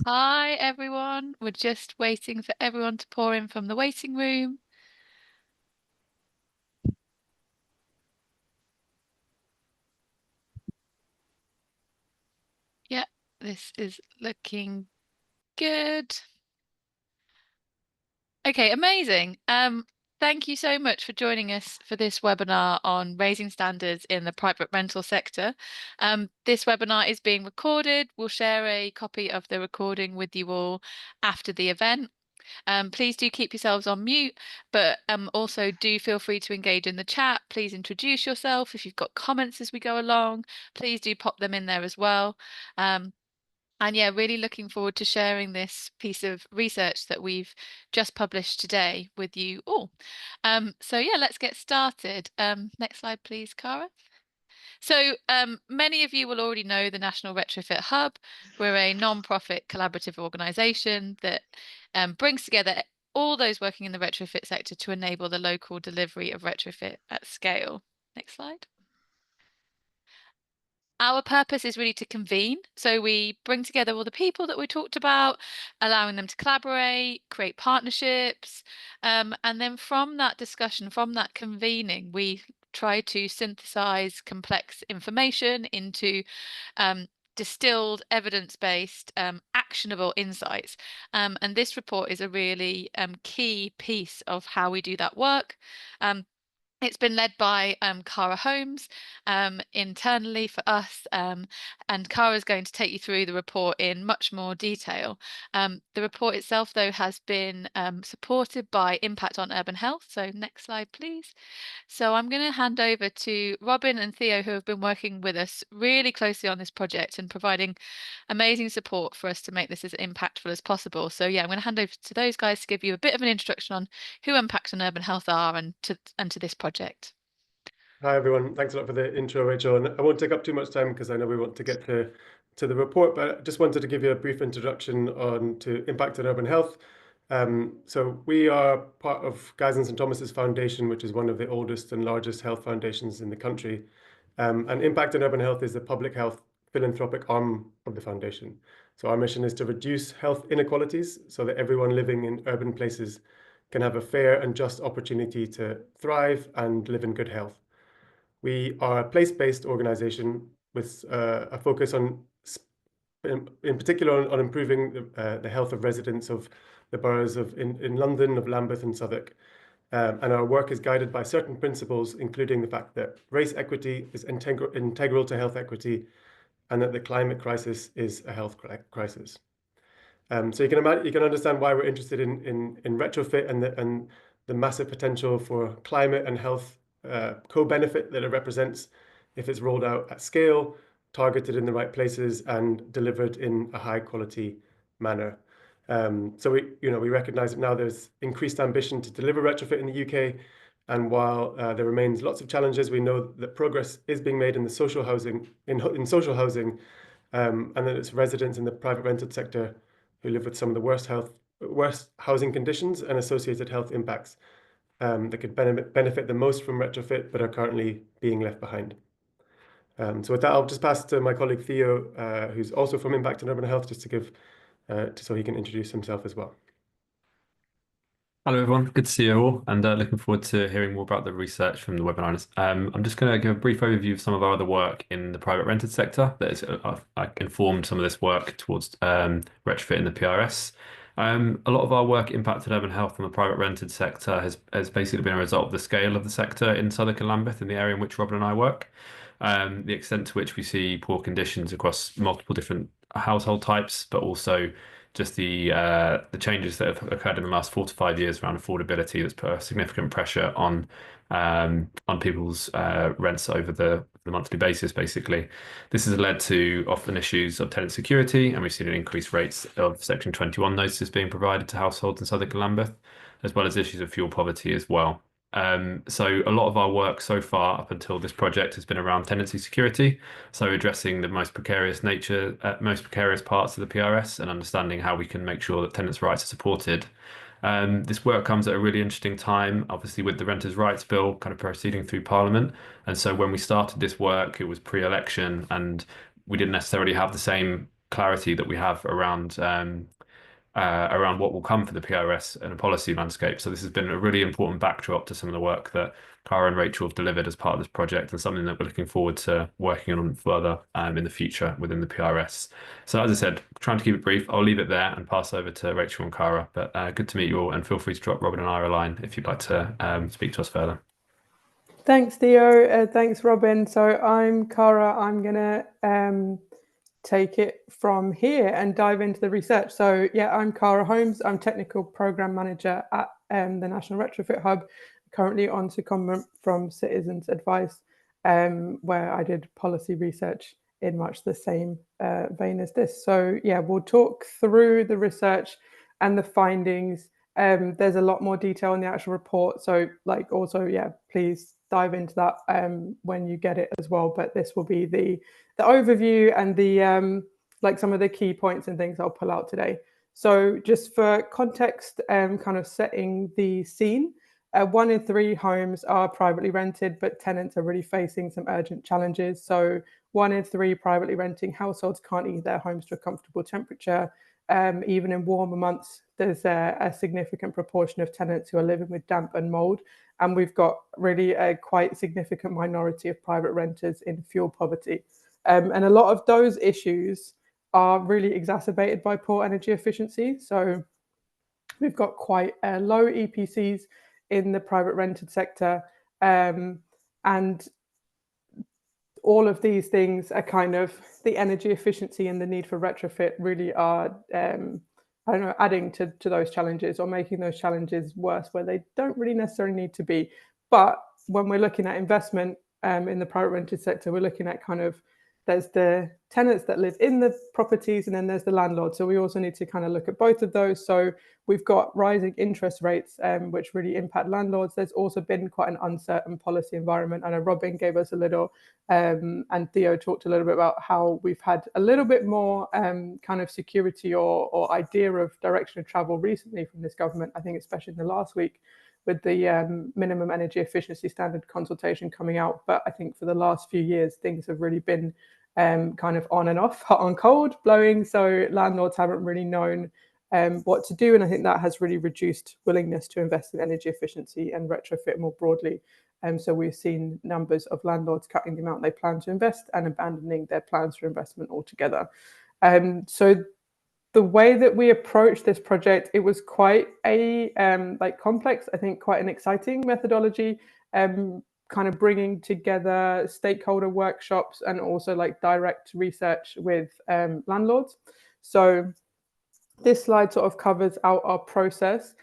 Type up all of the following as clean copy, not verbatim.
Hi, everyone. We're just waiting for everyone to pour in from the waiting room. Yeah, this is looking good. Okay, amazing. Thank you so much for joining us for this webinar on raising standards in the private rental sector. This webinar is being recorded. We'll share a copy of the recording with you all after the event. Please do keep yourselves on mute, but also do feel free to engage in the chat. Please introduce yourself. If you've got comments as we go along, please do pop them in there as well. And yeah, really looking forward to sharing this piece of research that we've just published today with you all. So yeah, let's get started. Next slide, please, Cara. So, many of you will already know the National Retrofit Hub. We're a non-profit collaborative organisation that brings together all those working in the retrofit sector to enable the local delivery of retrofit at scale. Next slide. Our purpose is really to convene. So we bring together all the people that we talked about, allowing them to collaborate, create partnerships. And then from that discussion, from that convening, we try to synthesize complex information into distilled, evidence-based, actionable insights. And this report is a really key piece of how we do that work. It's been led by Cara Holmes internally for us, and Cara is going to take you through the report in much more detail. The report itself, though, has been supported by Impact on Urban Health. So next slide, please. So I'm going to hand over to Robin and Theo, who have been working with us really closely on this project and providing amazing support for us to make this as impactful as possible. So yeah, I'm going to hand over to those guys to give you a bit of an introduction on who Impact on Urban Health are and to this project. Hi everyone, thanks a lot for the intro, Rachel. And I won't take up too much time because I know we want to get to the report, but I just wanted to give you a brief introduction on to Impact on Urban Health. So we are part of Guy's and Thomas's Foundation, which is one of the oldest and largest health foundations in the country. And Impact on Urban Health is the public health philanthropic arm of the foundation. So our mission is to reduce health inequalities so that everyone living in urban places can have a fair and just opportunity to thrive and live in good health. We are a place-based organization with a focus on, in particular, on improving the health of residents of the boroughs in London, of Lambeth and Southwark. And our work is guided by certain principles, including the fact that race equity is integral to health equity, and that the climate crisis is a health crisis. So you can understand why we're interested in retrofit and the massive potential for climate and health co-benefit that it represents if it's rolled out at scale, targeted in the right places, and delivered in a high quality manner. So we recognize that now there's increased ambition to deliver retrofit in the UK, and while there remains lots of challenges, we know that progress is being made in the social housing in social housing, and that it's residents in the private rented sector who live with some of the worst housing conditions and associated health impacts that could benefit the most from retrofit, but are currently being left behind. So with that, I'll just pass to my colleague Theo, who's also from Impact on Urban Health, just to give, so he can introduce himself as well. Hello everyone, good to see you all, and looking forward to hearing more about the research from the webinars. I'm just going to give a brief overview of some of our other work in the private rented sector that has informed some of this work towards retrofit in the PRS. A lot of our work impacted urban health from the private rented sector has basically been a result of the scale of the sector in Southwark and Lambeth, in the area in which Robin and I work. The extent to which we see poor conditions across multiple different household types, but also just the changes that have occurred in the last 4 to 5 years around affordability that's put a significant pressure on people's rents over the monthly basis. Basically, this has led to often issues of tenant security, and we've seen an increased rates of Section 21 notices being provided to households in Southwark and Lambeth, as well as issues of fuel poverty as well. So a lot of our work so far up until this project has been around tenancy security, so addressing the most precarious nature, most precarious parts of the PRS and understanding how we can make sure that tenants' rights are supported. This work comes at a really interesting time, obviously with the Renters' Rights Bill kind of proceeding through Parliament. And so when we started this work, it was pre-election and we didn't necessarily have the same clarity that we have around what will come for the PRS and a policy landscape. So this has been a really important backdrop to some of the work that Cara and Rachel have delivered as part of this project, and something that we're looking forward to working on further in the future within the PRS. So as I said, trying to keep it brief, I'll leave it there and pass over to Rachel and Cara. But good to meet you all, and feel free to drop Robin and I a line if you'd like to speak to us further. Thanks, Theo. Thanks, Robin. So I'm Cara. I'm going to take it from here and dive into the research. So yeah, I'm Cara Holmes. I'm Technical Program Manager at the National Retrofit Hub, currently on secondment from Citizens Advice, where I did policy research in much the same vein as this. So yeah, we'll talk through the research and the findings. There's a lot more detail in the actual report. So like also, yeah, please dive into that when you get it as well. But this will be the overview and the like some of the key points and things I'll pull out today. So just for context, kind of setting the scene, 1 in 3 homes are privately rented, but tenants are really facing some urgent challenges. So 1 in 3 privately renting households can't heat their homes to a comfortable temperature. Even in warmer months, there's a significant proportion of tenants who are living with damp and mold. And we've got really a quite significant minority of private renters in fuel poverty. And a lot of those issues are really exacerbated by poor energy efficiency. So we've got quite low EPCs in the private rented sector. And all of these things are kind of the energy efficiency and the need for retrofit really are, I don't know, adding to those challenges or making those challenges worse where they don't really necessarily need to be. But when we're looking at investment in the private rented sector, we're looking at kind of, there's the tenants that live in the properties and then there's the landlord. So we also need to kind of look at both of those. So we've got rising interest rates, which really impact landlords. There's also been quite an uncertain policy environment. I know Robin gave us a little, and Theo talked a little bit about how we've had a little bit more kind of security or idea of direction of travel recently from this government. I think especially in the last week with the minimum energy efficiency standard consultation coming out. But I think for the last few years, things have really been kind of on and off, hot and cold, blowing. So landlords haven't really known what to do. And I think that has really reduced willingness to invest in energy efficiency and retrofit more broadly. So we've seen numbers of landlords cutting the amount they plan to invest and abandoning their plans for investment altogether. So the way that we approached this project, it was quite a like complex, I think quite an exciting methodology, kind of bringing together stakeholder workshops and also like direct research with landlords. So this slide sort of covers out our process.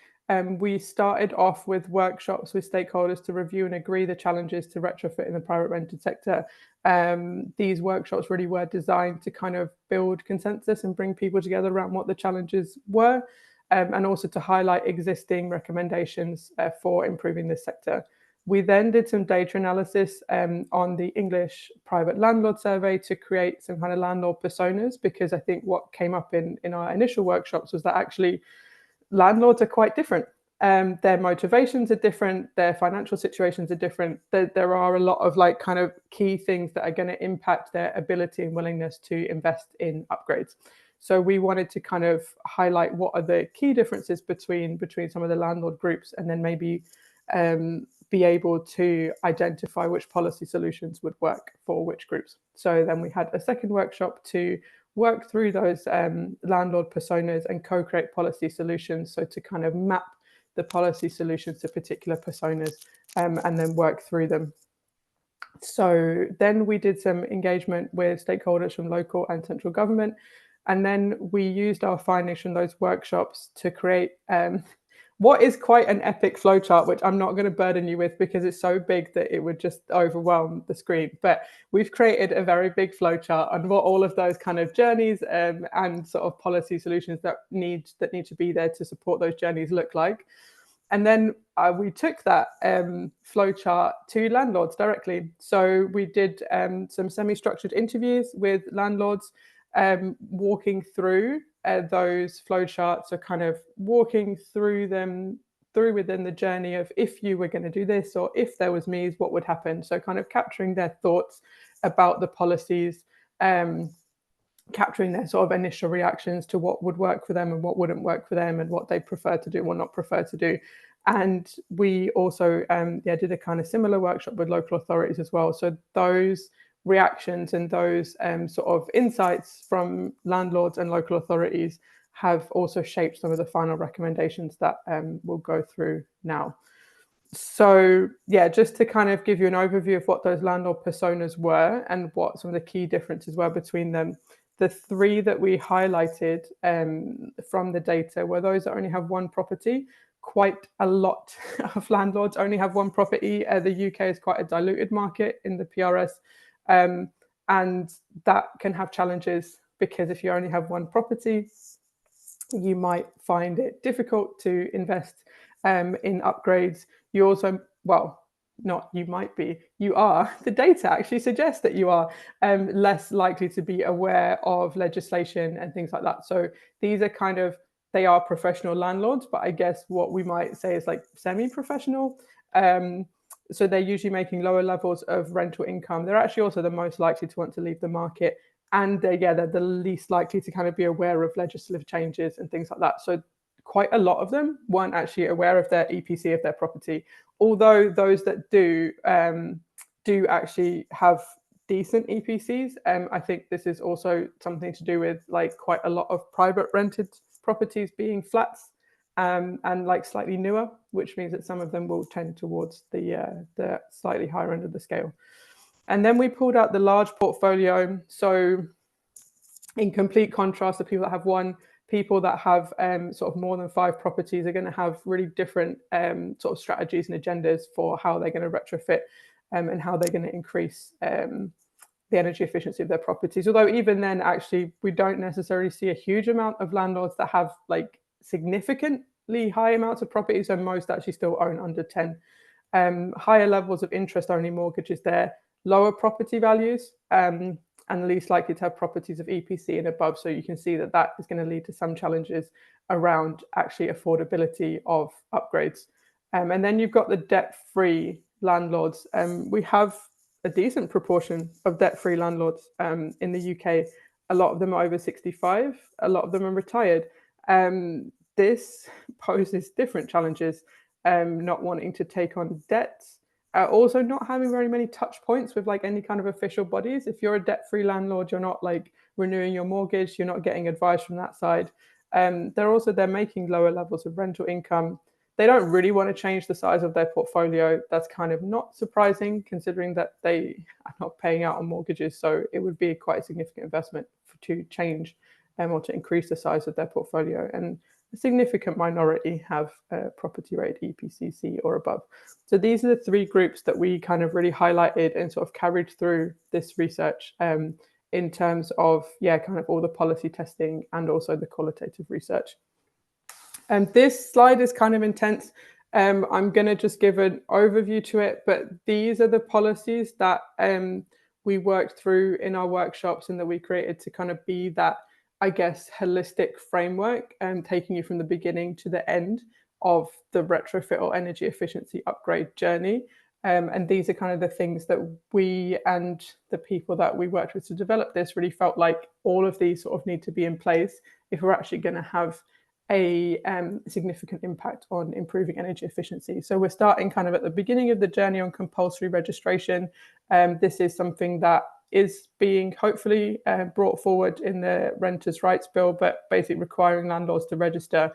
We started off with workshops with stakeholders to review and agree the challenges to retrofit in the private rented sector. These workshops really were designed to kind of build consensus and bring people together around what the challenges were, and also to highlight existing recommendations for improving this sector. We then did some data analysis on the English private landlord survey to create some kind of landlord personas, because I think what came up in our initial workshops was that actually landlords are quite different. Their motivations are different, their financial situations are different. There are a lot of like kind of key things that are going to impact their ability and willingness to invest in upgrades. So we wanted to kind of highlight what are the key differences between some of the landlord groups, and then maybe be able to identify which policy solutions would work for which groups. So then we had a second workshop to work through those landlord personas and co-create policy solutions. So to kind of map the policy solutions to particular personas and then work through them. So then we did some engagement with stakeholders from local and central government. And then we used our findings from those workshops to create what is quite an epic flowchart, which I'm not going to burden you with because it's so big that it would just overwhelm the screen. But we've created a very big flowchart on what all of those kind of journeys and sort of policy solutions that need to be there to support those journeys look like. And then we took that flowchart to landlords directly. So we did some semi-structured interviews with landlords, walking through those flowcharts, or kind of walking through them within the journey of, if you were going to do this, or if there was me, what would happen. So kind of capturing their thoughts about the policies capturing their sort of initial reactions to what would work for them and what wouldn't work for them, and what they prefer to do or not prefer to do. And we also did a kind of similar workshop with local authorities as well. So those reactions and those sort of insights from landlords and local authorities have also shaped some of the final recommendations that we'll go through now. So yeah, just to kind of give you an overview of what those landlord personas were and what some of the key differences were between them. The three that we highlighted from the data were those that only have one property. Quite a lot of landlords only have one property. The UK is quite a diluted market in the PRS, and that can have challenges, because if you only have one property, you might find it difficult to invest in upgrades. You also, well, not you might be, you are, the data actually suggests that you are less likely to be aware of legislation and things like that. So these are kind of, they are professional landlords, but I guess what we might say is like semi-professional. So they're usually making lower levels of rental income. They're actually also the most likely to want to leave the market. And they're the least likely to kind of be aware of legislative changes and things like that. So quite a lot of them weren't actually aware of their EPC of their property. Although those that do actually have decent EPCs. I think this is also something to do with like quite a lot of private rented properties being flats and like slightly newer, which means that some of them will tend towards the slightly higher end of the scale. And then we pulled out the large portfolio. So in complete contrast to people that have one, people that have sort of more than 5 properties are going to have really different sort of strategies and agendas for how they're going to retrofit and how they're going to increase the energy efficiency of their properties. Although even then, actually, we don't necessarily see a huge amount of landlords that have like significantly high amounts of properties, and most actually still own under 10. Higher levels of interest-only mortgages there, lower property values, and least likely to have properties of EPC and above. So you can see that that is going to lead to some challenges around actually affordability of upgrades. And then you've got the debt-free landlords. We have a decent proportion of debt-free landlords in the UK. A lot of them are over 65. A lot of them are retired. This poses different challenges, not wanting to take on debts. Also not having very many touch points with like any kind of official bodies. If you're a debt-free landlord, you're not like renewing your mortgage, you're not getting advice from that side. They're making lower levels of rental income. They don't really want to change the size of their portfolio. That's kind of not surprising, considering that they are not paying out on mortgages. So it would be quite a significant investment to change or to increase the size of their portfolio. And a significant minority have property rated EPCC or above. So these are the 3 groups that we kind of really highlighted and sort of carried through this research in terms of, kind of all the policy testing and also the qualitative research. And this slide is kind of intense. I'm going to just give an overview to it, but these are the policies that we worked through in our workshops and that we created to kind of be that, I guess, holistic framework and taking you from the beginning to the end of the retrofit or energy efficiency upgrade journey. And these are kind of the things that we and the people that we worked with to develop this really felt like all of these sort of need to be in place if we're actually going to have a significant impact on improving energy efficiency. So we're starting kind of at the beginning of the journey on compulsory registration. This is something that is being hopefully brought forward in the Renters' Rights Bill, but basically requiring landlords to register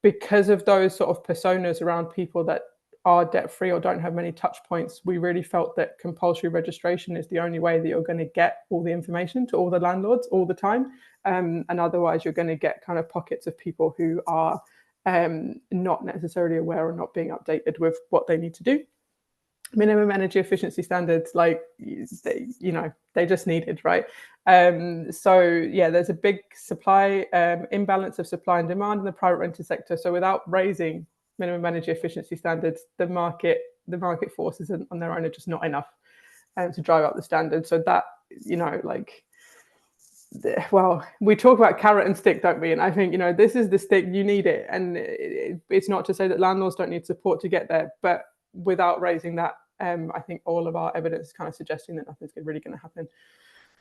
because of those sort of personas around people that are debt-free or don't have many touch points. We really felt that compulsory registration is the only way that you're going to get all the information to all the landlords all the time. And otherwise you're going to get kind of pockets of people who are not necessarily aware or not being updated with what they need to do. Minimum energy efficiency standards, like they just needed, right? There's a big supply imbalance of supply and demand in the private rented sector. So without raising minimum energy efficiency standards, the market forces on their own are just not enough to drive up the standards. So that, we talk about carrot and stick, don't we? And I think, this is the stick, you need it. And it's not to say that landlords don't need support to get there, but without raising that, I think all of our evidence is kind of suggesting that nothing's really going to happen.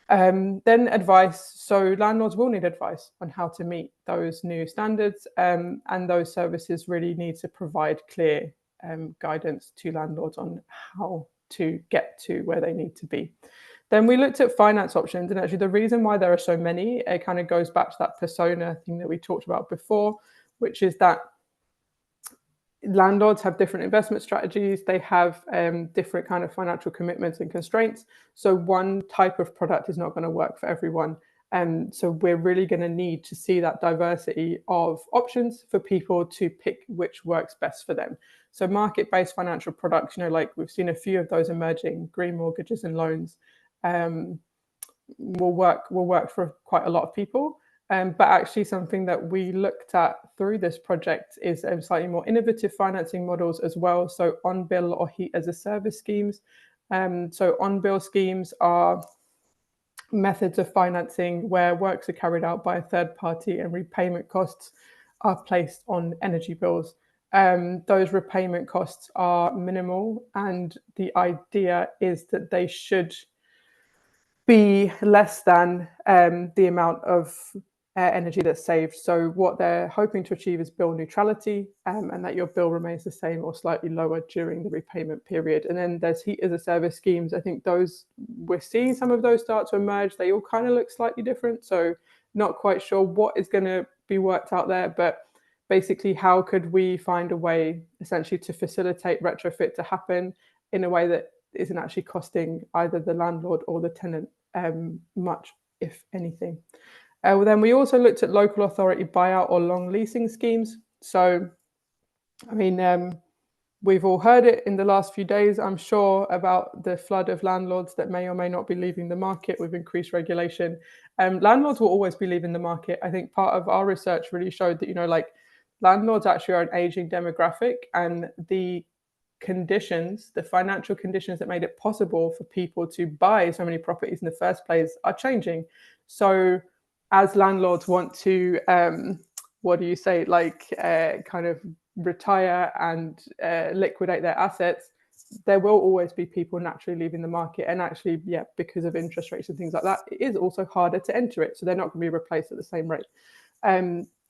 Then advice. So landlords will need advice on how to meet those new standards, and those services really need to provide clear guidance to landlords on how to get to where they need to be. Then we looked at finance options, and actually the reason why there are so many, it kind of goes back to that persona thing that we talked about before, which is that landlords have different investment strategies. They have different kind of financial commitments and constraints. So one type of product is not going to work for everyone. And so we're really going to need to see that diversity of options for people to pick which works best for them. So market-based financial products, like we've seen a few of those emerging, green mortgages and loans, will work for quite a lot of people. But actually something that we looked at through this project is slightly more innovative financing models as well. So on-bill or heat as a service schemes. So on-bill schemes are methods of financing where works are carried out by a third party and repayment costs are placed on energy bills. Those repayment costs are minimal, and the idea is that they should be less than the amount of energy that's saved. So what they're hoping to achieve is bill neutrality, and that your bill remains the same or slightly lower during the repayment period. And then there's heat as a service schemes. I think those, we're seeing some of those start to emerge. They all kind of look slightly different. So not quite sure what is going to be worked out there, but basically how could we find a way essentially to facilitate retrofit to happen in a way that isn't actually costing either the landlord or the tenant much, if anything. Then we also looked at local authority buyout or long leasing schemes. So, I mean, we've all heard it in the last few days, I'm sure, about the flood of landlords that may or may not be leaving the market with increased regulation. Landlords will always be leaving the market. I think part of our research really showed that, like landlords actually are an aging demographic, and the conditions, the financial conditions that made it possible for people to buy so many properties in the first place are changing. So as landlords want to, kind of retire and liquidate their assets, there will always be people naturally leaving the market. And actually, because of interest rates and things like that, it is also harder to enter it. So they're not going to be replaced at the same rate.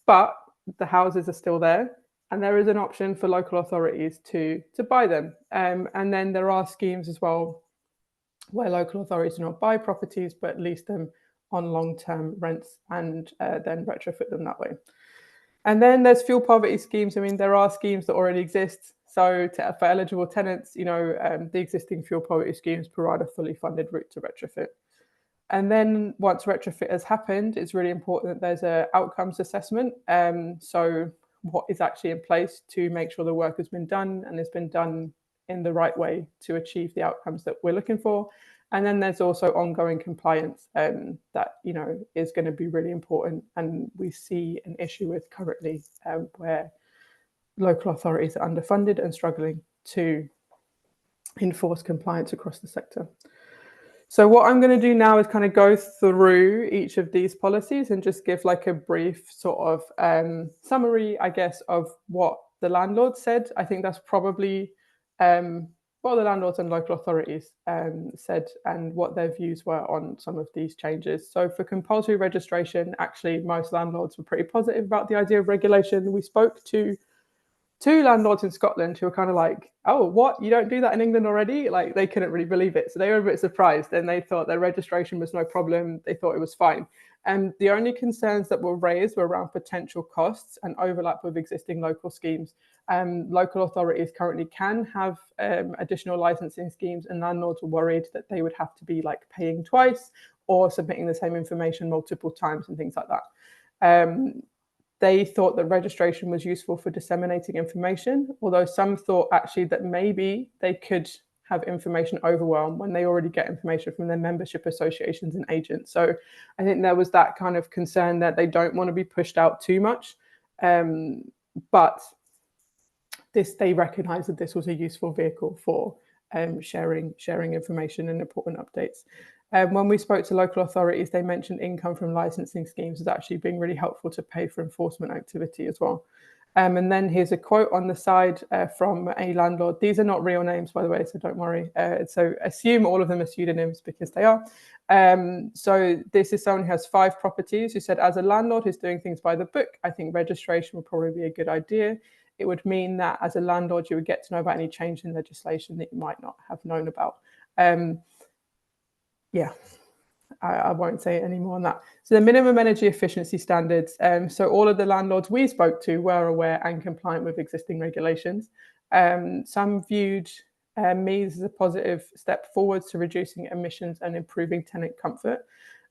But the houses are still there. And there is an option for local authorities to buy them. And then there are schemes as well where local authorities do not buy properties, but lease them on long-term rents and then retrofit them that way. And then there's fuel poverty schemes. I mean, there are schemes that already exist. So for eligible tenants, the existing fuel poverty schemes provide a fully funded route to retrofit. And then once retrofit has happened, it's really important that there's an outcomes assessment. So what is actually in place to make sure the work has been done and has been done in the right way to achieve the outcomes that we're looking for. And then there's also ongoing compliance that, is going to be really important. And we see an issue with currently where local authorities are underfunded and struggling to enforce compliance across the sector. So what I'm going to do now is kind of go through each of these policies and just give like a brief sort of summary, I guess, of what the landlord said. I think that's probably what the landlords and local authorities said and what their views were on some of these changes. So for compulsory registration, actually, most landlords were pretty positive about the idea of regulation. We spoke to two landlords in Scotland who were kind of like, oh, what? You don't do that in England already? Like, they couldn't really believe it. So they were a bit surprised, and they thought their registration was no problem. They thought it was fine. And the only concerns that were raised were around potential costs and overlap with existing local schemes. Local authorities currently can have additional licensing schemes, and landlords were worried that they would have to be like paying twice or submitting the same information multiple times and things like that. They thought that registration was useful for disseminating information, although some thought actually that maybe they could have information overwhelm when they already get information from their membership associations and agents. So I think there was that kind of concern that they don't want to be pushed out too much. But they recognized that this was a useful vehicle for sharing information and important updates. When we spoke to local authorities, they mentioned income from licensing schemes as actually being really helpful to pay for enforcement activity as well. And then here's a quote on the side from a landlord. These are not real names, by the way, so don't worry. So assume all of them are pseudonyms because they are. So this is someone who has 5 properties who said, as a landlord who's doing things by the book, I think registration would probably be a good idea. It would mean that as a landlord, you would get to know about any change in legislation that you might not have known about. Yeah. I won't say any more on that. So the minimum energy efficiency standards. So all of the landlords we spoke to were aware and compliant with existing regulations. Some viewed MEES as a positive step forwards to reducing emissions and improving tenant comfort.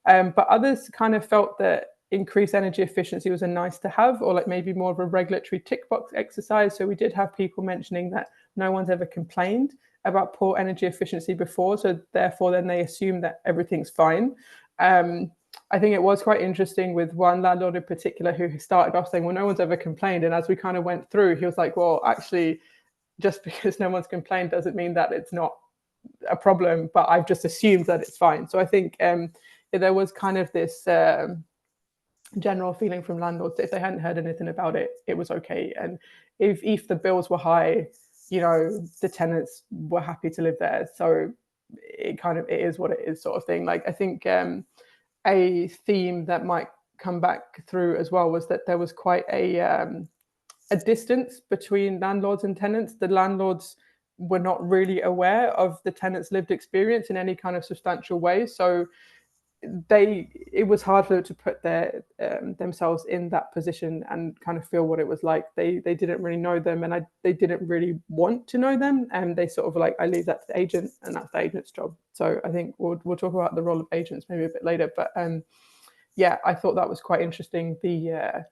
But others kind of felt that increased energy efficiency was a nice to have, or like maybe more of a regulatory tick box exercise. So we did have people mentioning that no one's ever complained about poor energy efficiency before, so therefore then they assume that everything's fine. I think it was quite interesting with one landlord in particular who started off saying, well, no one's ever complained, and as we kind of went through, he was like, well, actually, just because no one's complained doesn't mean that it's not a problem, but I've just assumed that it's fine. So I think there was kind of this general feeling from landlords that if they hadn't heard anything about it, it was okay, and if the bills were high, you know, the tenants were happy to live there. So it is what it is, sort of thing. Like, I think a theme that might come back through as well was that there was quite a distance between landlords and tenants. The landlords were not really aware of the tenants' lived experience in any kind of substantial way. So it was hard for them to put themselves in that position and kind of feel what it was like. They didn't really know them, and they didn't really want to know them, and they sort of like, I leave that to the agent, and that's the agent's job. So I think we'll talk about the role of agents maybe a bit later, but yeah, I thought that was quite interesting, the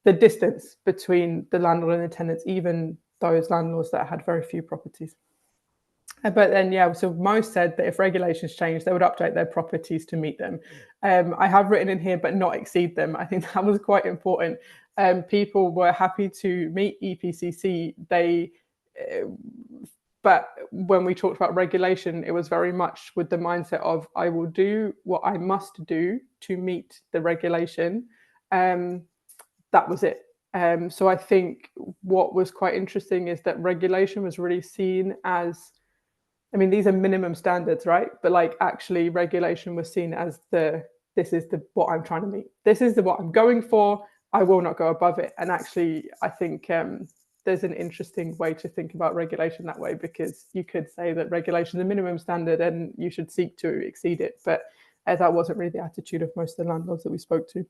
distance between the landlord and the tenants, even those landlords that had very few properties. But then, yeah, so most said that if regulations change, they would update their properties to meet them. I have written in here, but not exceed them. I think that was quite important. People were happy to meet EPCC. But when we talked about regulation, it was very much with the mindset of, I will do what I must do to meet the regulation. That was it. So I think what was quite interesting is that regulation was really seen as, I mean, these are minimum standards, right? But like, actually regulation was seen as this is what I'm trying to meet. This is what I'm going for. I will not go above it. And actually, I think there's an interesting way to think about regulation that way, because you could say that regulation is a minimum standard and you should seek to exceed it. But that wasn't really the attitude of most of the landlords that we spoke to.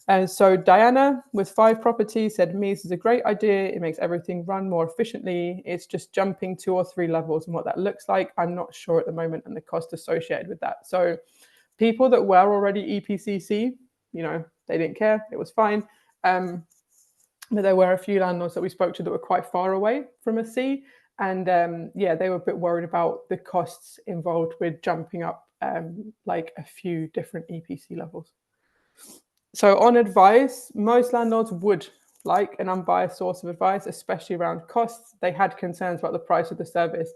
And so Diana, with 5 properties, said MEES is a great idea. It makes everything run more efficiently. It's just jumping 2 or 3 levels and what that looks like, I'm not sure at the moment, and the cost associated with that. So people that were already EPCC, you know, they didn't care. It was fine. But there were a few landlords that we spoke to that were quite far away from a C. And yeah, they were a bit worried about the costs involved with jumping up like a few different EPC levels. So on advice, most landlords would like an unbiased source of advice, especially around costs. They had concerns about the price of the service.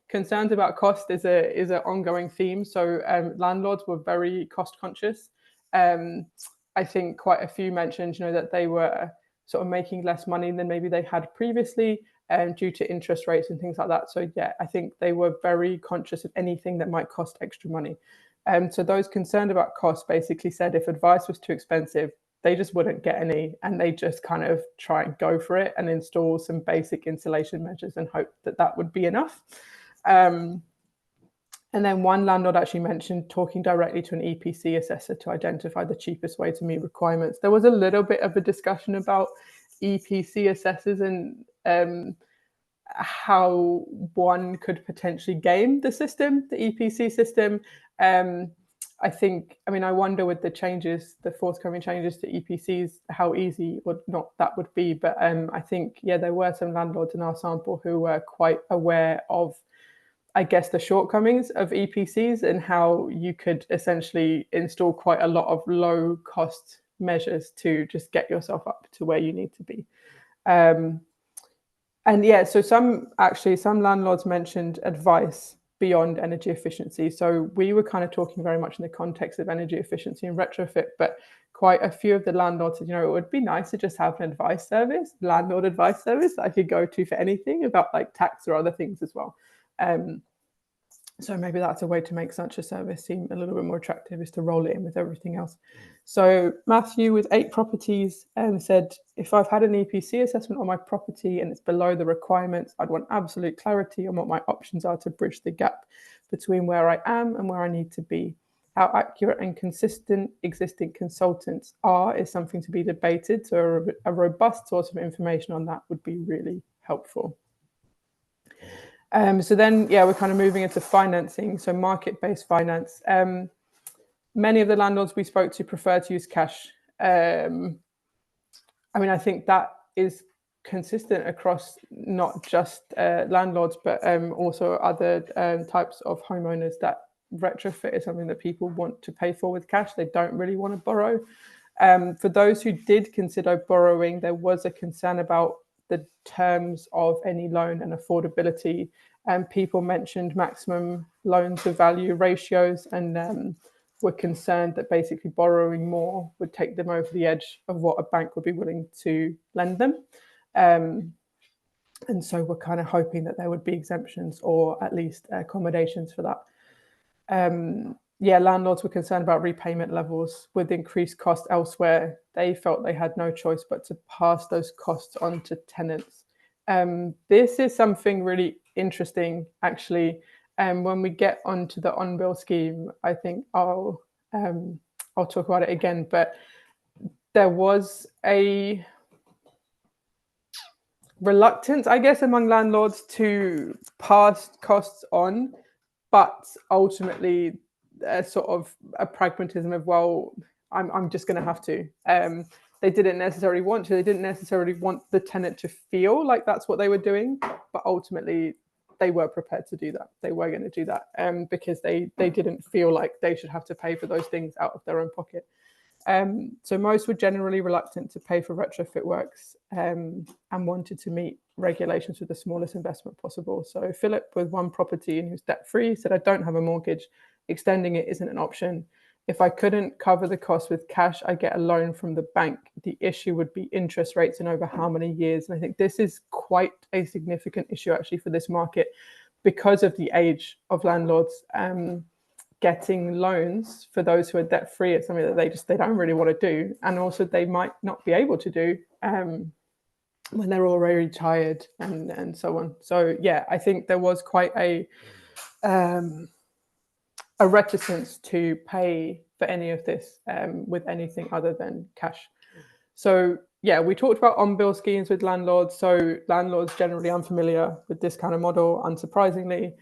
Concerns about cost is an ongoing theme. So landlords were very cost conscious. I think quite a few mentioned, you know, that they were sort of making less money than maybe they had previously due to interest rates and things like that. So yeah, I think they were very conscious of anything that might cost extra money. So those concerned about cost basically said if advice was too expensive, they just wouldn't get any, and they just kind of try and go for it and install some basic insulation measures and hope that that would be enough. And then one landlord actually mentioned talking directly to an EPC assessor to identify the cheapest way to meet requirements. There was a little bit of a discussion about EPC assessors and how one could potentially game the system, the EPC system. I think, I mean, I wonder with the changes, the forthcoming changes to EPCs, how easy or not that would be. But I think, yeah, there were some landlords in our sample who were quite aware of, I guess, the shortcomings of EPCs and how you could essentially install quite a lot of low cost measures to just get yourself up to where you need to be. And yeah, so some landlords mentioned advice beyond energy efficiency. So we were kind of talking very much in the context of energy efficiency and retrofit, but quite a few of the landlords said, it would be nice to just have an advice service, landlord advice service that I could go to for anything about like tax or other things as well. So maybe that's a way to make such a service seem a little bit more attractive, is to roll it in with everything else. So Matthew, with 8 properties, said, if I've had an EPC assessment on my property and it's below the requirements, I'd want absolute clarity on what my options are to bridge the gap between where I am and where I need to be. How accurate and consistent existing consultants are is something to be debated. So a robust source of information on that would be really helpful. So then, we're kind of moving into financing, so market-based finance. Many of the landlords we spoke to prefer to use cash. I mean, I think that is consistent across not just landlords, but also other types of homeowners, that retrofit is something that people want to pay for with cash. They don't really want to borrow. For those who did consider borrowing, there was a concern about the terms of any loan and affordability. And people mentioned maximum loan to value ratios and were concerned that basically borrowing more would take them over the edge of what a bank would be willing to lend them. And so we're kind of hoping that there would be exemptions or at least accommodations for that. Landlords were concerned about repayment levels with increased cost elsewhere. They felt they had no choice but to pass those costs on to tenants. This is something really interesting, actually. When we get onto the on-bill scheme, I think I'll talk about it again. But there was a reluctance, I guess, among landlords to pass costs on, but ultimately sort of a pragmatism of, well, I'm just going to have to. They didn't necessarily want to. They didn't necessarily want the tenant to feel like that's what they were doing, but ultimately they were prepared to do that. They were going to do that because they didn't feel like they should have to pay for those things out of their own pocket. So most were generally reluctant to pay for retrofit works and wanted to meet regulations with the smallest investment possible. So Philip, with 1 property and who's debt-free, said, I don't have a mortgage. Extending it isn't an option. If I couldn't cover the cost with cash, I get a loan from the bank. The issue would be interest rates and over how many years. And I think this is quite a significant issue actually for this market because of the age of landlords. Getting loans for those who are debt free is something that they don't really want to do, and also they might not be able to do when they're already retired and so on. So I think there was quite a reticence to pay for any of this with anything other than cash. So we talked about on-bill schemes with landlords. So landlords generally unfamiliar with this kind of model, unsurprisingly.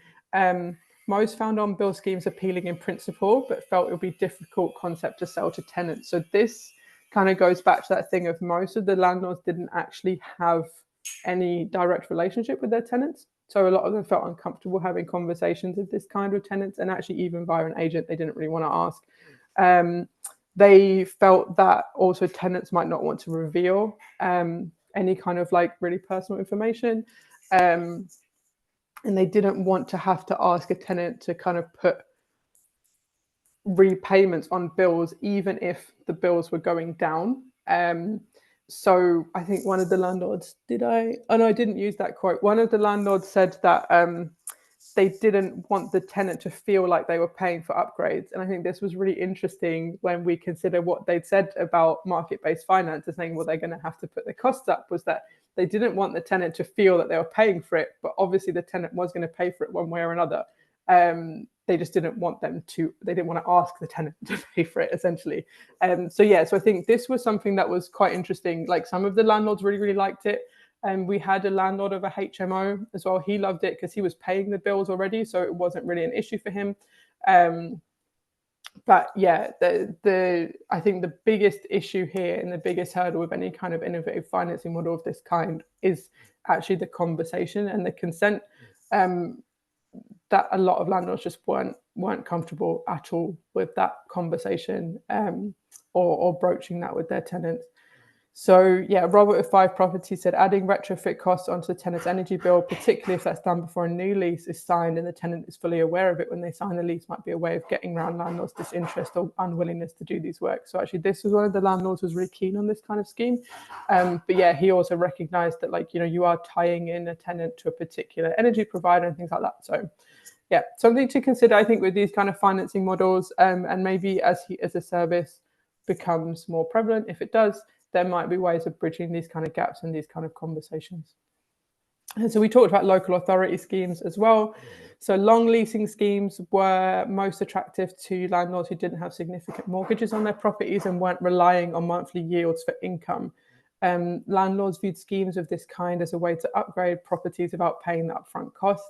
Most found on-bill schemes appealing in principle, but felt it would be a difficult concept to sell to tenants. So this kind of goes back to that thing of most of the landlords didn't actually have any direct relationship with their tenants. So a lot of them felt uncomfortable having conversations with this kind of tenants, and actually even via an agent, they didn't really want to ask. They felt that also tenants might not want to reveal any kind of like really personal information. And they didn't want to have to ask a tenant to kind of put repayments on bills, even if the bills were going down. So I think one of the landlords, I didn't use that quote. One of the landlords said that they didn't want the tenant to feel like they were paying for upgrades. And I think this was really interesting when we consider what they'd said about market-based finance, and saying, well, they're going to have to put the costs up, was that they didn't want the tenant to feel that they were paying for it, but obviously the tenant was going to pay for it one way or another. They just didn't want they didn't want to ask the tenant to pay for it, essentially. So I think this was something that was quite interesting. Like, some of the landlords really, really liked it. And we had a landlord of a HMO as well. He loved it because he was paying the bills already, so it wasn't really an issue for him. But I think the biggest issue here and the biggest hurdle with any kind of innovative financing model of this kind is actually the conversation and the consent. That a lot of landlords just weren't comfortable at all with that conversation or broaching that with their tenants. So yeah, Robert with 5 Properties said adding retrofit costs onto the tenant's energy bill, particularly if that's done before a new lease is signed and the tenant is fully aware of it when they sign the lease, might be a way of getting around landlords' disinterest or unwillingness to do these works. So actually, this was one of the landlords was really keen on this kind of scheme. But yeah, he also recognised that, like, you know, you are tying in a tenant to a particular energy provider and things like that. So yeah, something to consider, I think, with these kind of financing models, and maybe as a service becomes more prevalent, if it does, there might be ways of bridging these kind of gaps and these kind of conversations. And so we talked about local authority schemes as well. So long leasing schemes were most attractive to landlords who didn't have significant mortgages on their properties and weren't relying on monthly yields for income. Landlords viewed schemes of this kind as a way to upgrade properties without paying the upfront cost.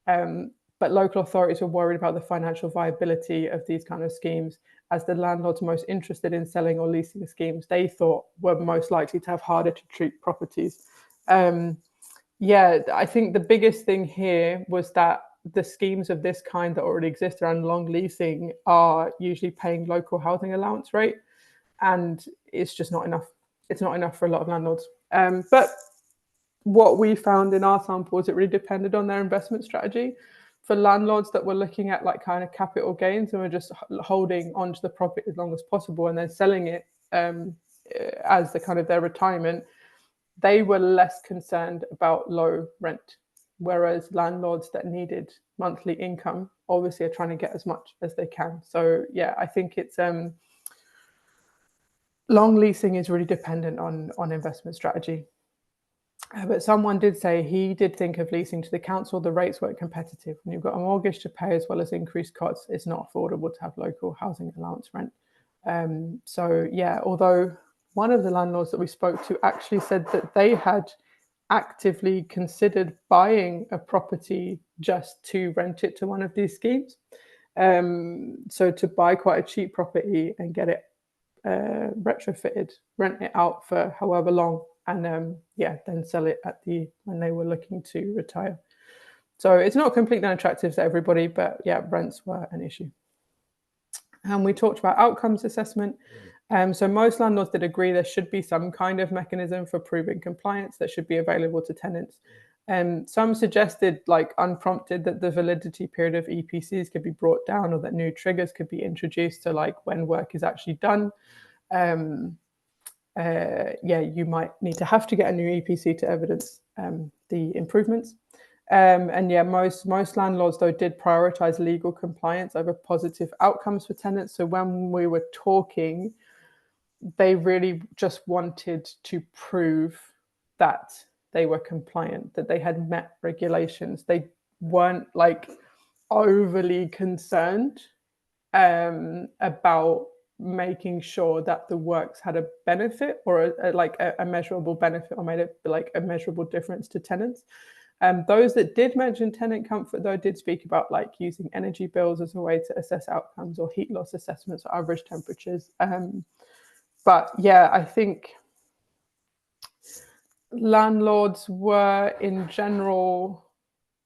But local authorities were worried about the financial viability of these kind of schemes, as the landlords most interested in selling or leasing schemes they thought were most likely to have harder to treat properties. Yeah, I think the biggest thing here was that the schemes of this kind that already exist around long leasing are usually paying local housing allowance rate, and it's just not enough. It's not enough for a lot of landlords. But what we found in our sample is it really depended on their investment strategy. For landlords that were looking at like kind of capital gains and were just holding onto the property as long as possible and then selling it as the kind of their retirement, they were less concerned about low rent. Whereas landlords that needed monthly income obviously are trying to get as much as they can. So yeah, I think it's long leasing is really dependent on investment strategy. But someone did say he did think of leasing to the council. The rates weren't competitive. When you've got a mortgage to pay as well as increased costs, it's not affordable to have local housing allowance rent. So yeah, although one of the landlords that we spoke to actually said that they had actively considered buying a property just to rent it to one of these schemes. So to buy quite a cheap property and get it retrofitted, rent it out for however long, and yeah, then sell it at when they were looking to retire. So it's not completely unattractive to everybody, but yeah, rents were an issue. And we talked about outcomes assessment. So most landlords did agree there should be some kind of mechanism for proving compliance that should be available to tenants. Some suggested, like unprompted, that the validity period of EPCs could be brought down, or that new triggers could be introduced to like when work is actually done. Yeah, you might need to have to get a new EPC to evidence the improvements. And yeah, most landlords though did prioritize legal compliance over positive outcomes for tenants. So when we were talking, they really just wanted to prove that they were compliant, that they had met regulations. They weren't like overly concerned about making sure that the works had a benefit, or a measurable benefit, or made it like a measurable difference to tenants. Those that did mention tenant comfort though did speak about like using energy bills as a way to assess outcomes, or heat loss assessments or average temperatures. But yeah, I think landlords were in general,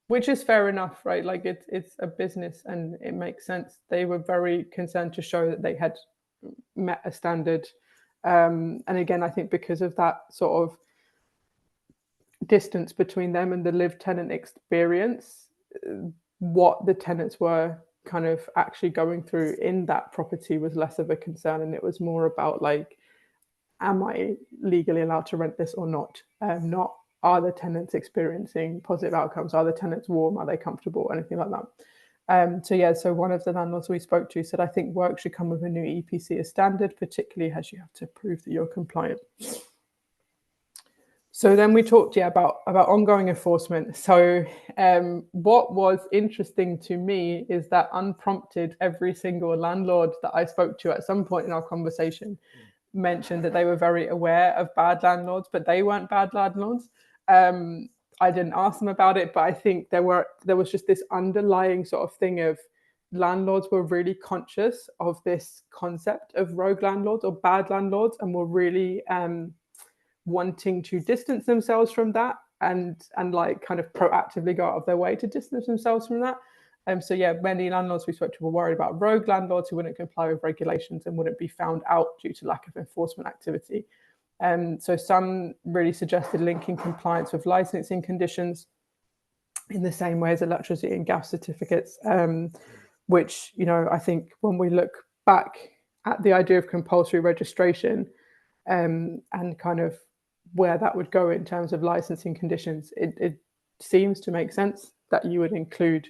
which is fair enough, right? Like it's a business and it makes sense. They were very concerned to show that they had met a standard. And again, I think because of that sort of distance between them and the lived tenant experience, what the tenants were kind of actually going through in that property was less of a concern. And it was more about like, am I legally allowed to rent this or not? Not, are the tenants experiencing positive outcomes? Are the tenants warm? Are they comfortable? Anything like that. So yeah, so one of the landlords we spoke to said, I think work should come with a new EPC as standard, particularly as you have to prove that you're compliant. So then we talked, yeah, about ongoing enforcement. So what was interesting to me is that unprompted, every single landlord that I spoke to at some point in our conversation mentioned that they were very aware of bad landlords, but they weren't bad landlords. I didn't ask them about it, but I think there was just this underlying sort of thing of landlords were really conscious of this concept of rogue landlords or bad landlords, and were really wanting to distance themselves from that, and like kind of proactively go out of their way to distance themselves from that. So yeah, many landlords we spoke to were worried about rogue landlords who wouldn't comply with regulations and wouldn't be found out due to lack of enforcement activity. So some really suggested linking compliance with licensing conditions in the same way as electricity and gas certificates, which, I think when we look back at the idea of compulsory registration and kind of where that would go in terms of licensing conditions, it seems to make sense that you would include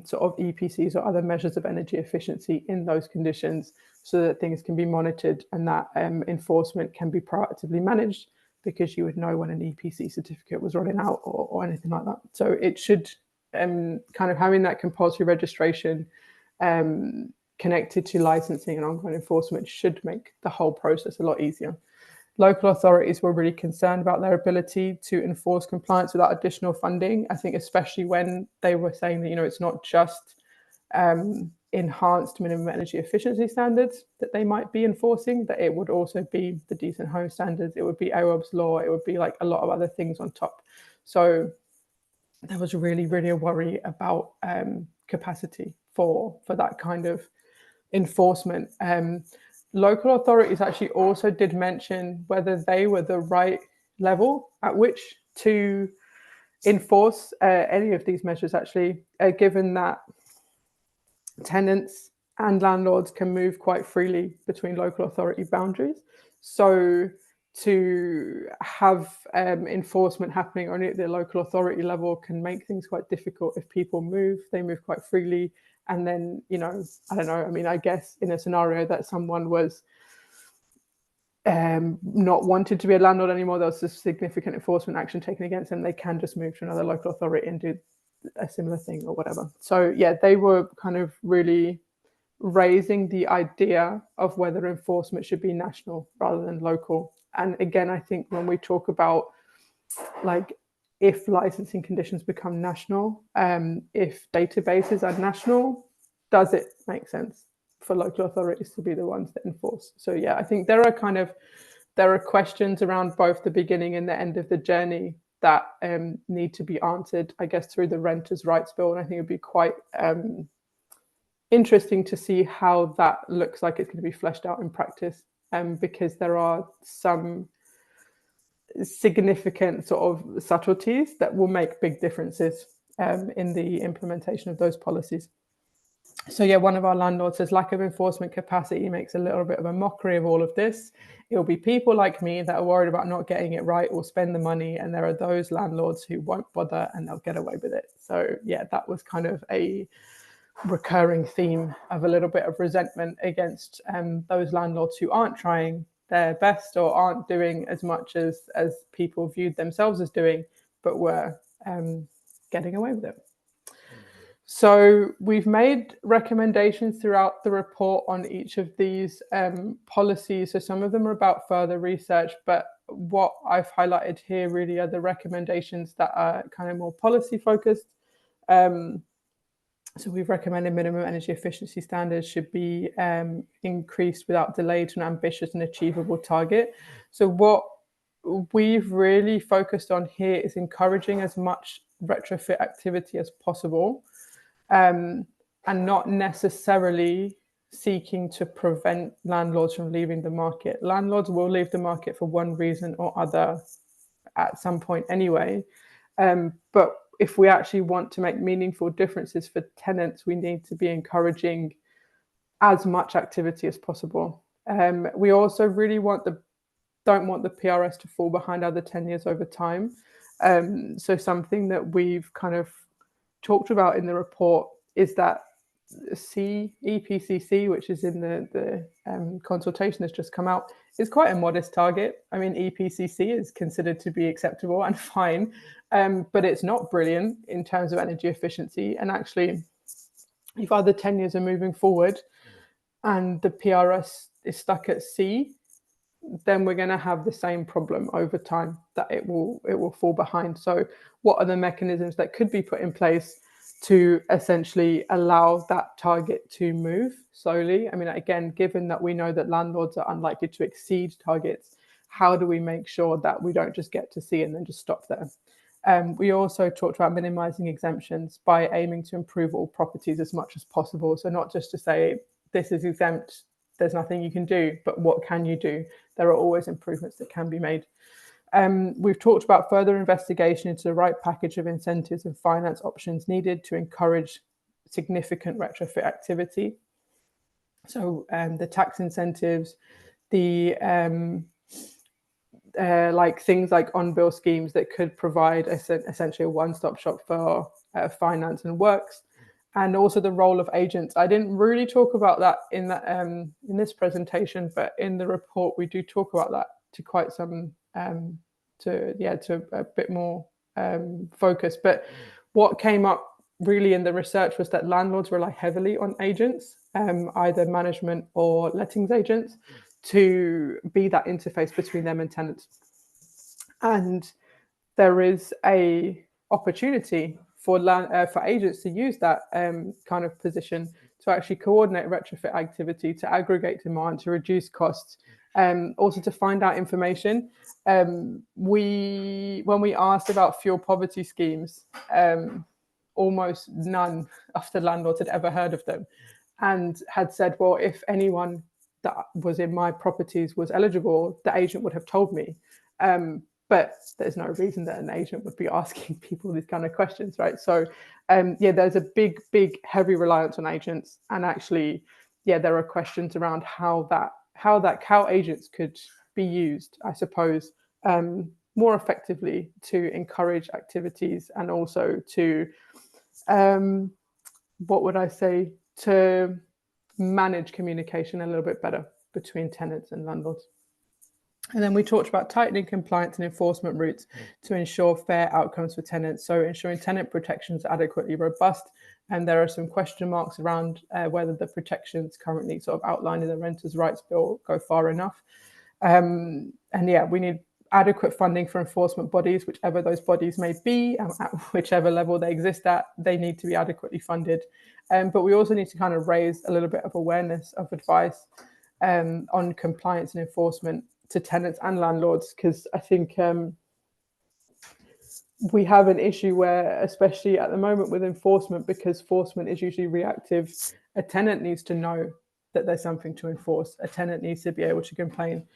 sort of EPCs or other measures of energy efficiency in those conditions so that things can be monitored and that enforcement can be proactively managed, because you would know when an EPC certificate was running out or anything like that. So it should kind of having that compulsory registration connected to licensing and ongoing enforcement should make the whole process a lot easier. Local authorities were really concerned about their ability to enforce compliance without additional funding. I think especially when they were saying that, it's not just enhanced minimum energy efficiency standards that they might be enforcing, that it would also be the decent home standards, it would be Awaab's law, it would be like a lot of other things on top. So there was really, really a worry about capacity for that kind of enforcement. Local authorities actually also did mention whether they were the right level at which to enforce any of these measures, actually, given that tenants and landlords can move quite freely between local authority boundaries. So to have enforcement happening only at the local authority level can make things quite difficult. If people move, they move quite freely. And then, I don't know, I mean, I guess in a scenario that someone was not wanted to be a landlord anymore, there was a significant enforcement action taken against them, they can just move to another local authority and do a similar thing or whatever. So yeah, they were kind of really raising the idea of whether enforcement should be national rather than local. And again, I think when we talk about like if licensing conditions become national, if databases are national, does it make sense for local authorities to be the ones that enforce? So yeah, I think there are questions around both the beginning and the end of the journey that need to be answered, I guess, through the Renters' Rights Bill. And I think it'd be quite interesting to see how that looks like it's going to be fleshed out in practice, because there are some significant sort of subtleties that will make big differences in the implementation of those policies. So yeah, one of our landlords says lack of enforcement capacity makes a little bit of a mockery of all of this. It'll be people like me that are worried about not getting it right or spend the money, and there are those landlords who won't bother and they'll get away with it. So yeah, that was kind of a recurring theme of a little bit of resentment against those landlords who aren't trying their best or aren't doing as much as people viewed themselves as doing, but were getting away with it. So we've made recommendations throughout the report on each of these policies. So some of them are about further research, but what I've highlighted here really are the recommendations that are kind of more policy focused. So we've recommended minimum energy efficiency standards should be increased without delay to an ambitious and achievable target. So what we've really focused on here is encouraging as much retrofit activity as possible, and not necessarily seeking to prevent landlords from leaving the market. Landlords will leave the market for one reason or other at some point anyway. But if we actually want to make meaningful differences for tenants, we need to be encouraging as much activity as possible. We also really don't want the PRS to fall behind other tenures over time. So something that we've kind of talked about in the report is that EPCC, which is in the consultation that's just come out, is quite a modest target. I mean, EPCC is considered to be acceptable and fine, but it's not brilliant in terms of energy efficiency. And actually, if other tenures are moving forward and the PRS is stuck at C, then we're going to have the same problem over time, that it will fall behind. So what are the mechanisms that could be put in place to essentially allow that target to move slowly? I mean, again, given that we know that landlords are unlikely to exceed targets, how do we make sure that we don't just get to C and then just stop there? We also talked about minimizing exemptions by aiming to improve all properties as much as possible. So not just to say this is exempt, there's nothing you can do, but what can you do? There are always improvements that can be made. We've talked about further investigation into the right package of incentives and finance options needed to encourage significant retrofit activity. So the tax incentives, the like things like on-bill schemes that could provide essentially a one-stop shop for finance and works, and also the role of agents. I didn't really talk about that in that in this presentation, but in the report we do talk about that to quite some to a bit more focus. But what came up really in the research was that landlords rely heavily on agents, either management or lettings agents, to be that interface between them and tenants. And there is a opportunity for agents to use that kind of position to actually coordinate retrofit activity, to aggregate demand, to reduce costs, also to find out information. When we asked about fuel poverty schemes, almost none of the landlords had ever heard of them, and had said, well, if anyone that was in my properties was eligible, the agent would have told me. But there's no reason that an agent would be asking people these kind of questions, right? So there's a big, heavy reliance on agents. And actually, there are questions around how agents could be used, I suppose, more effectively to encourage activities, and also to, to manage communication a little bit better between tenants and landlords. And then we talked about tightening compliance and enforcement routes to ensure fair outcomes for tenants. So ensuring tenant protections are adequately robust. And there are some question marks around whether the protections currently sort of outlined in the Renters' Rights Bill go far enough. We need adequate funding for enforcement bodies, whichever those bodies may be, at whichever level they exist at, they need to be adequately funded. But we also need to kind of raise a little bit of awareness of advice on compliance and enforcement to tenants and landlords, because I think we have an issue where, especially at the moment with enforcement, because enforcement is usually reactive, a tenant needs to know that there's something to enforce. A tenant needs to be able to complain.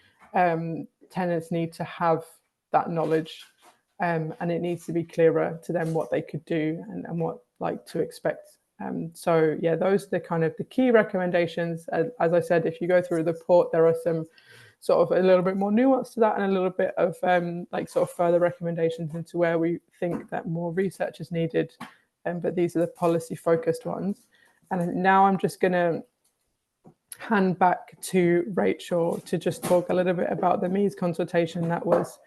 Tenants need to have that knowledge, and it needs to be clearer to them what they could do and what to expect. Those are the kind of the key recommendations. As I said, if you go through the report, there are some sort of a little bit more nuance to that, and a little bit of further recommendations into where we think that more research is needed. But these are the policy focused ones. And now I'm just going to hand back to Rachel to just talk a little bit about the MEES consultation that was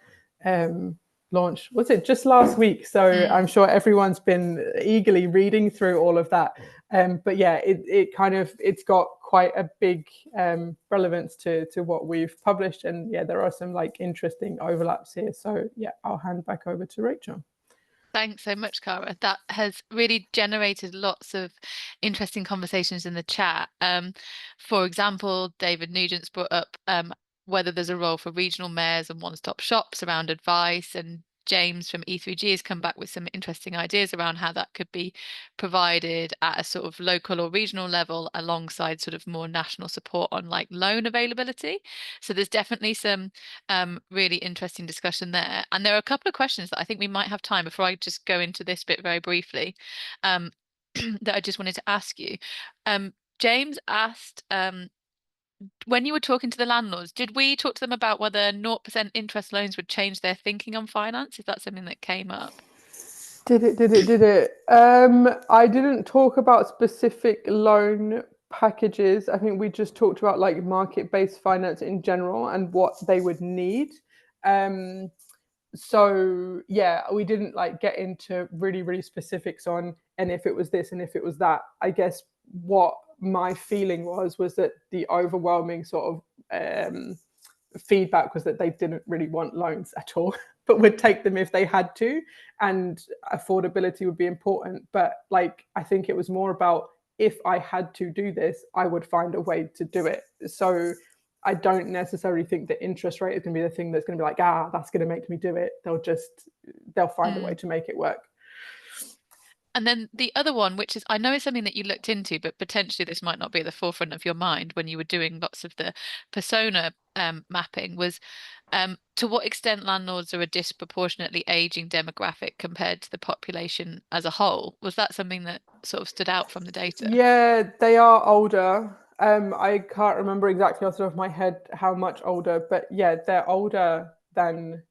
launched. Was it just last week? So I'm sure everyone's been eagerly reading through all of that. It's got quite a big relevance to what we've published, and there are some interesting overlaps here. So I'll hand back over to Rachel. Thanks so much, Cara. That has really generated lots of interesting conversations in the chat. For example, David Nugent's brought up whether there's a role for regional mayors and one-stop shops around advice, and James from E3G has come back with some interesting ideas around how that could be provided at a sort of local or regional level, alongside sort of more national support on loan availability. So there's definitely some really interesting discussion there. And there are a couple of questions that I think we might have time, before I just go into this bit very briefly, that I just wanted to ask you. James asked, when you were talking to the landlords, did we talk to them about whether 0% interest loans would change their thinking on finance? Is that something that came up? Did it? I didn't talk about specific loan packages. I think we just talked about market-based finance in general and what they would need. We didn't get into really specifics on, and if it was this and if it was that. I guess what my feeling was that the overwhelming sort of feedback was that they didn't really want loans at all, but would take them if they had to, and affordability would be important. But I think it was more about, if I had to do this, I would find a way to do it. So I don't necessarily think the interest rate is going to be the thing that's going to be that's going to make me do it. They'll find a way to make it work. And then the other one, which is, I know is something that you looked into, but potentially this might not be at the forefront of your mind when you were doing lots of the persona mapping, was to what extent landlords are a disproportionately aging demographic compared to the population as a whole. Was that something that sort of stood out from the data? Yeah, they are older. I can't remember exactly off the top of my head how much older, but yeah, they're older than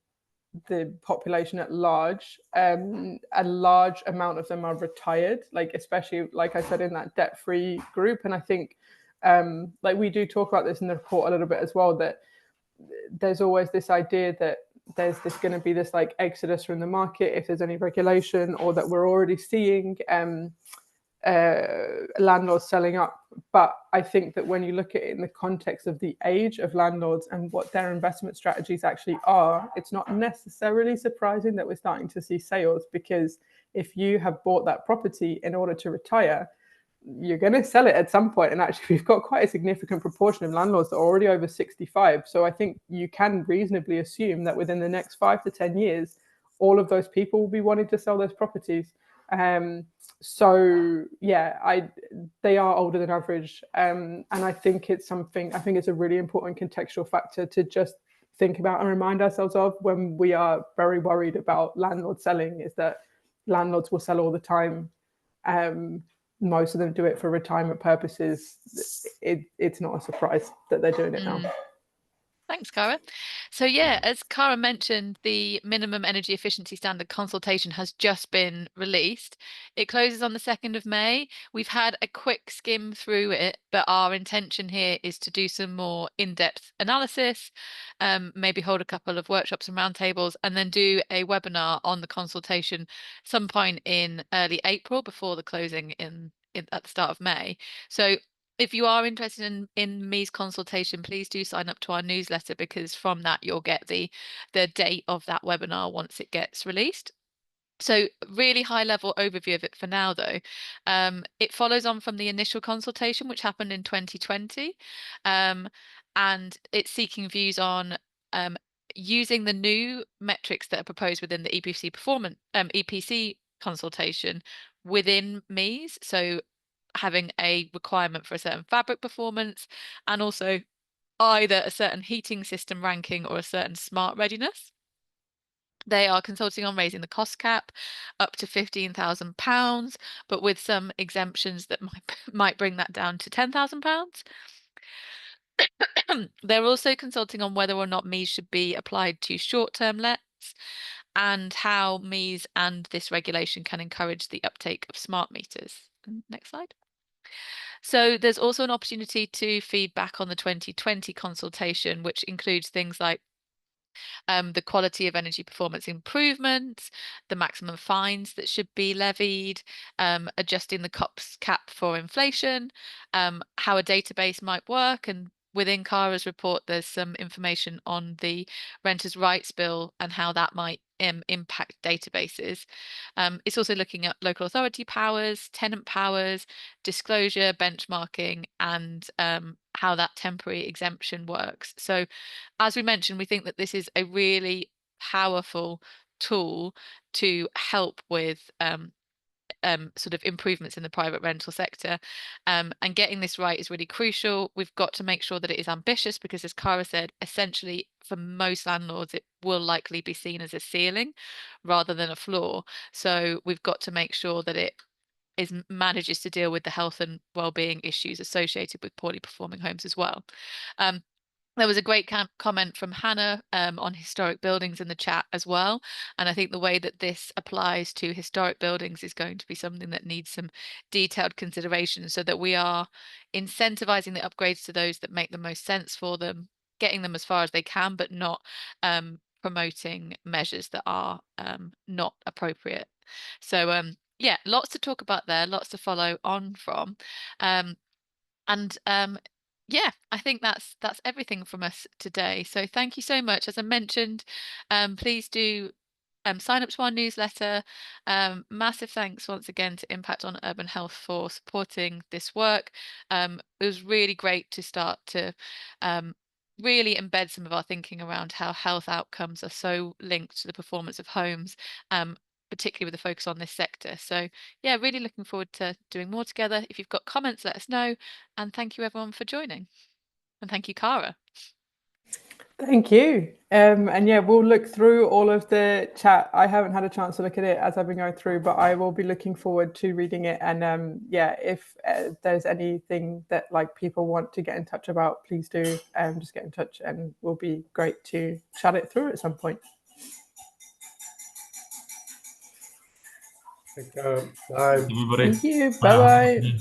the population at large. A large amount of them are retired, like especially like I said in that debt-free group. And I think like we do talk about this in the report a little bit as well, that there's always this idea that there's this going to be this like exodus from the market if there's any regulation, or that we're already seeing landlords selling up. But I think that when you look at it in the context of the age of landlords and what their investment strategies actually are, it's not necessarily surprising that we're starting to see sales, because if you have bought that property in order to retire, you're going to sell it at some point. And actually, we've got quite a significant proportion of landlords that are already over 65. So I think you can reasonably assume that within the next 5 to 10 years, all of those people will be wanting to sell those properties. So yeah, they are older than average, and I think it's something. I think it's a really important contextual factor to just think about and remind ourselves of when we are very worried about landlords selling. Is that landlords will sell all the time. Most of them do it for retirement purposes. It's not a surprise that they're doing it now. Thanks, Cara. So yeah, as Cara mentioned, the minimum energy efficiency standard consultation has just been released. It closes on the 2nd of May. We've had a quick skim through it, but our intention here is to do some more in-depth analysis, maybe hold a couple of workshops and roundtables, and then do a webinar on the consultation some point in early April before the closing at the start of May. So if you are interested in Me's consultation, please do sign up to our newsletter, because from that you'll get the date of that webinar once it gets released. So really high level overview of it for now, though. It follows on from the initial consultation, which happened in 2020, and it's seeking views on using the new metrics that are proposed within the EPC EPC consultation within MES. So having a requirement for a certain fabric performance, and also either a certain heating system ranking or a certain smart readiness. They are consulting on raising the cost cap up to £15,000, but with some exemptions that might bring that down to £10,000. They're also consulting on whether or not MES should be applied to short-term lets, and how MES and this regulation can encourage the uptake of smart meters. Next slide. So there's also an opportunity to feedback on the 2020 consultation, which includes things like the quality of energy performance improvements, the maximum fines that should be levied, adjusting the COPS cap for inflation, how a database might work. And within Cara's report, there's some information on the Renters' Rights Bill and how that might impact databases. It's also looking at local authority powers, tenant powers, disclosure, benchmarking, and how that temporary exemption works. So as we mentioned, we think that this is a really powerful tool to help with sort of improvements in the private rental sector. And getting this right is really crucial. We've got to make sure that it is ambitious, because as Cara said, essentially for most landlords, it will likely be seen as a ceiling rather than a floor. So we've got to make sure that it manages to deal with the health and well-being issues associated with poorly performing homes as well. There was a great comment from Hannah on historic buildings in the chat as well. And I think the way that this applies to historic buildings is going to be something that needs some detailed consideration, so that we are incentivizing the upgrades to those that make the most sense for them, getting them as far as they can, but not promoting measures that are not appropriate. So yeah, lots to talk about there, lots to follow on from. And yeah, I think that's everything from us today. So thank you so much. As I mentioned, please do sign up to our newsletter. Massive thanks once again to Impact on Urban Health for supporting this work. It was really great to start to really embed some of our thinking around how health outcomes are so linked to the performance of homes. particularly with a focus on this sector. So yeah, really looking forward to doing more together. If you've got comments, let us know. And thank you everyone for joining. And thank you, Cara. Thank you. And yeah, we'll look through all of the chat. I haven't had a chance to look at it as I've been going through, but I will be looking forward to reading it. And yeah, if there's anything that like people want to get in touch about, please do just get in touch, and we'll be great to chat it through at some point. Bye. Everybody. Thank you. Wow. Bye bye.